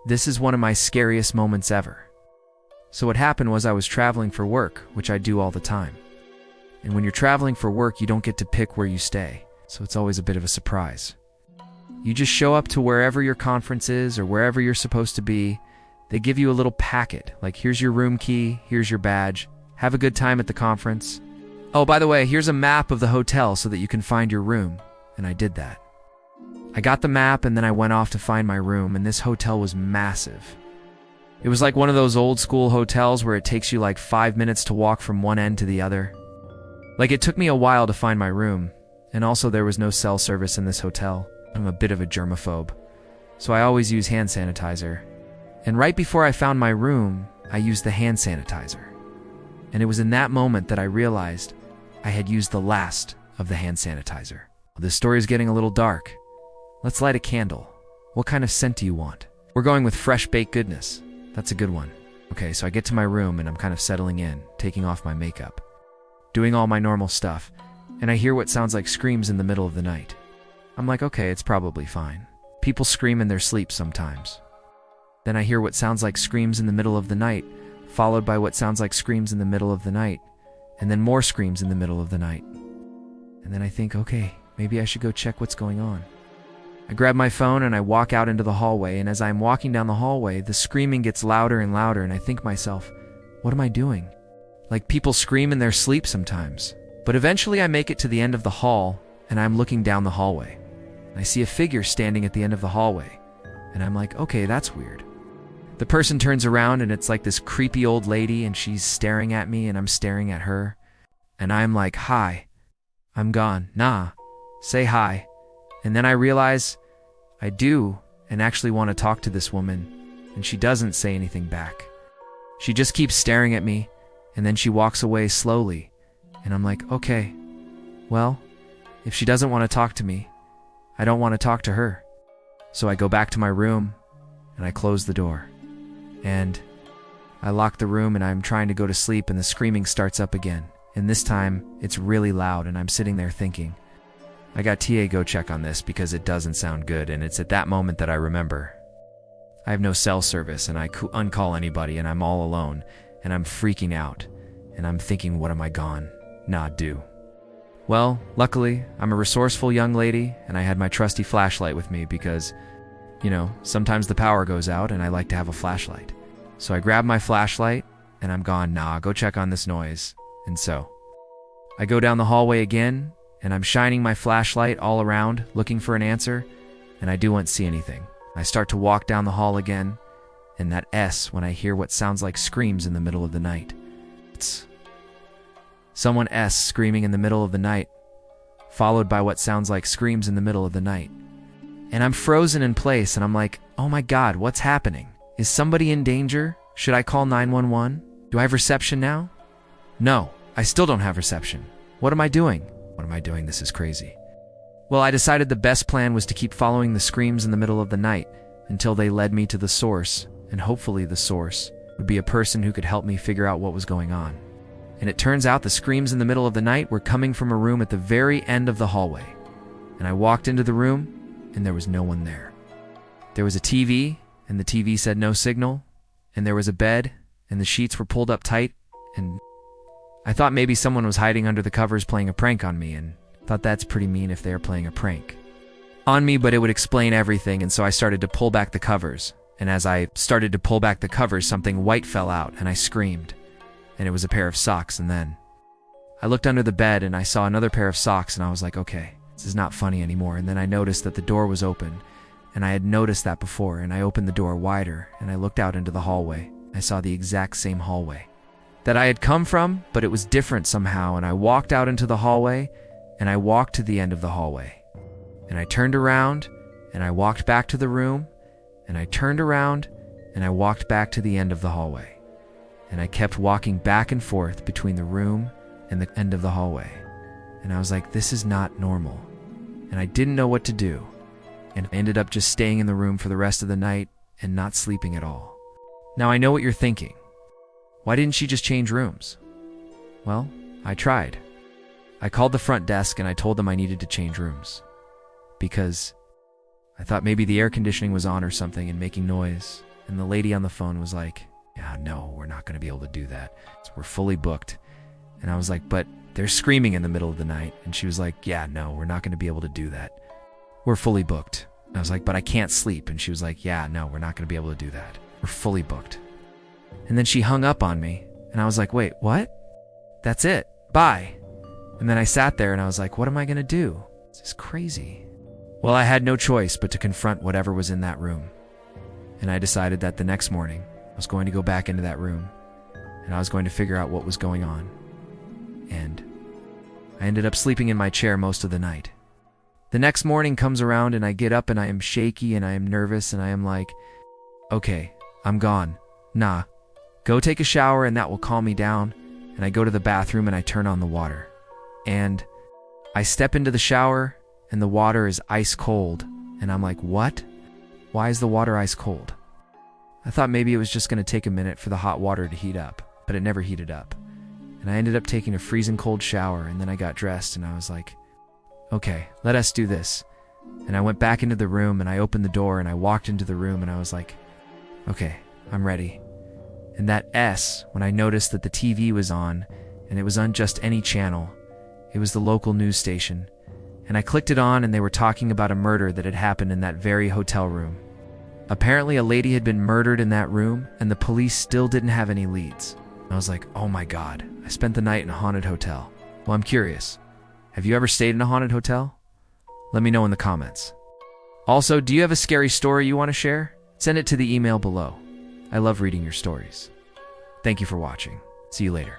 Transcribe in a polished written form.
This is one of my scariest moments ever. So what happened was I was traveling for work, which I do all the time. And when you're traveling for work, you don't get to pick where you stay, so it's always a bit of a surprise. You just show up to wherever your conference is or wherever you're supposed to be. They give you a little packet, like here's your room key, here's your badge, have a good time at the conference. Oh, by the way, here's a map of the hotel so that you can find your room. And I did that. I got the map and then I went off to find my room, and this hotel was massive. It was like one of those old school hotels where it takes you like 5 minutes to walk from one end to the other. Like it took me a while to find my room, and also there was no cell service in this hotel. I'm a bit of a germaphobe, so I always use hand sanitizer. And right before I found my room, I used the hand sanitizer. And it was in that moment that I realized I had used the last of the hand sanitizer. This story is getting a little dark. Let's light a candle. What kind of scent do you want? We're going with fresh baked goodness. That's a good one. Okay, so I get to my room and I'm kind of settling in, taking off my makeup, doing all my normal stuff, and I hear what sounds like screams in the middle of the night. I'm like, okay, it's probably fine. People scream in their sleep sometimes. Then I hear what sounds like screams in the middle of the night, followed by what sounds like screams in the middle of the night, and then more screams in the middle of the night. And then I think, okay, maybe I should go check what's going on. I grab my phone and I walk out into the hallway, and as I'm walking down the hallway, the screaming gets louder and louder, and I think to myself, what am I doing? Like people scream in their sleep sometimes. But eventually I make it to the end of the hall, and I'm looking down the hallway. I see a figure standing at the end of the hallway, and I'm like, okay, that's weird. The person turns around and it's like this creepy old lady, and she's staring at me and I'm staring at her. And I'm like, hi. I'm gone. Nah. Say hi. And then I realize I do and actually want to talk to this woman, and she doesn't say anything back. She just keeps staring at me, and then she walks away slowly. And I'm like, okay, well, if she doesn't want to talk to me, I don't want to talk to her. So I go back to my room and I close the door. And I lock the room and I'm trying to go to sleep, and the screaming starts up again. And this time it's really loud, and I'm sitting there thinking, I got TA go check on this because it doesn't sound good. And it's at that moment that I remember I have no cell service, and I uncall anybody, and I'm all alone, and I'm freaking out, and I'm thinking, what am I gone? Nah, do. Well, luckily, I'm a resourceful young lady, and I had my trusty flashlight with me because, you know, sometimes the power goes out and I like to have a flashlight. So I grab my flashlight and I'm gone, nah, go check on this noise. And so I go down the hallway again, and I'm shining my flashlight all around looking for an answer, and I don't see anything. I start to walk down the hall again, and that S when I hear what sounds like screams in the middle of the night. It's someone S screaming in the middle of the night, followed by what sounds like screams in the middle of the night. And I'm frozen in place, and I'm like, oh my God, what's happening? Is somebody in danger? Should I call 911? Do I have reception now? No, I still don't have reception. What am I doing? What am I doing? This is crazy. Well, I decided the best plan was to keep following the screams in the middle of the night until they led me to the source, and hopefully the source would be a person who could help me figure out what was going on. And it turns out the screams in the middle of the night were coming from a room at the very end of the hallway. And I walked into the room, and there was no one there. There was a TV, and the TV said no signal, and there was a bed, and the sheets were pulled up tight, and I thought maybe someone was hiding under the covers playing a prank on me, and thought that's pretty mean if they were playing a prank on me, but it would explain everything. And so I started to pull back the covers, and as I started to pull back the covers, something white fell out, and I screamed. And it was a pair of socks, and then I looked under the bed and I saw another pair of socks, and I was like, okay, this is not funny anymore. And then I noticed that the door was open, and I had noticed that before, and I opened the door wider, and I looked out into the hallway. I saw the exact same hallway that I had come from, but it was different somehow, and I walked out into the hallway, and I walked to the end of the hallway. And I turned around, and I walked back to the room, and I turned around, and I walked back to the end of the hallway. And I kept walking back and forth between the room and the end of the hallway. And I was like, this is not normal. And I didn't know what to do. And I ended up just staying in the room for the rest of the night and not sleeping at all. Now I know what you're thinking. Why didn't she just change rooms? Well, I tried. I called the front desk and I told them I needed to change rooms. Because I thought maybe the air conditioning was on or something and making noise. And the lady on the phone was like, yeah, no, we're not going to be able to do that. So we're fully booked. And I was like, but they're screaming in the middle of the night. And she was like, yeah, no, we're not going to be able to do that. We're fully booked. And I was like, but I can't sleep. And she was like, yeah, no, we're not going to be able to do that. We're fully booked. And then she hung up on me. And I was like, wait, what? That's it. Bye. And then I sat there and I was like, what am I going to do? This is crazy. Well, I had no choice but to confront whatever was in that room. And I decided that the next morning, I was going to go back into that room and I was going to figure out what was going on. And I ended up sleeping in my chair most of the night. The next morning comes around and I get up and I am shaky and I am nervous and I am like, okay, I'm gone. Nah, go take a shower and that will calm me down. And I go to the bathroom and I turn on the water. And I step into the shower and the water is ice cold. And I'm like, what? Why is the water ice cold? I thought maybe it was just going to take a minute for the hot water to heat up, but it never heated up. And I ended up taking a freezing cold shower and then I got dressed and I was like, okay, let us do this. And I went back into the room and I opened the door and I walked into the room and I was like, okay, I'm ready. And that S, when I noticed that the TV was on and it was on just any channel, it was the local news station. And I clicked it on and they were talking about a murder that had happened in that very hotel room. Apparently a lady had been murdered in that room and the police still didn't have any leads. I was like, oh my God, I spent the night in a haunted hotel. Well, I'm curious. Have you ever stayed in a haunted hotel? Let me know in the comments. Also, do you have a scary story you want to share? Send it to the email below. I love reading your stories. Thank you for watching. See you later.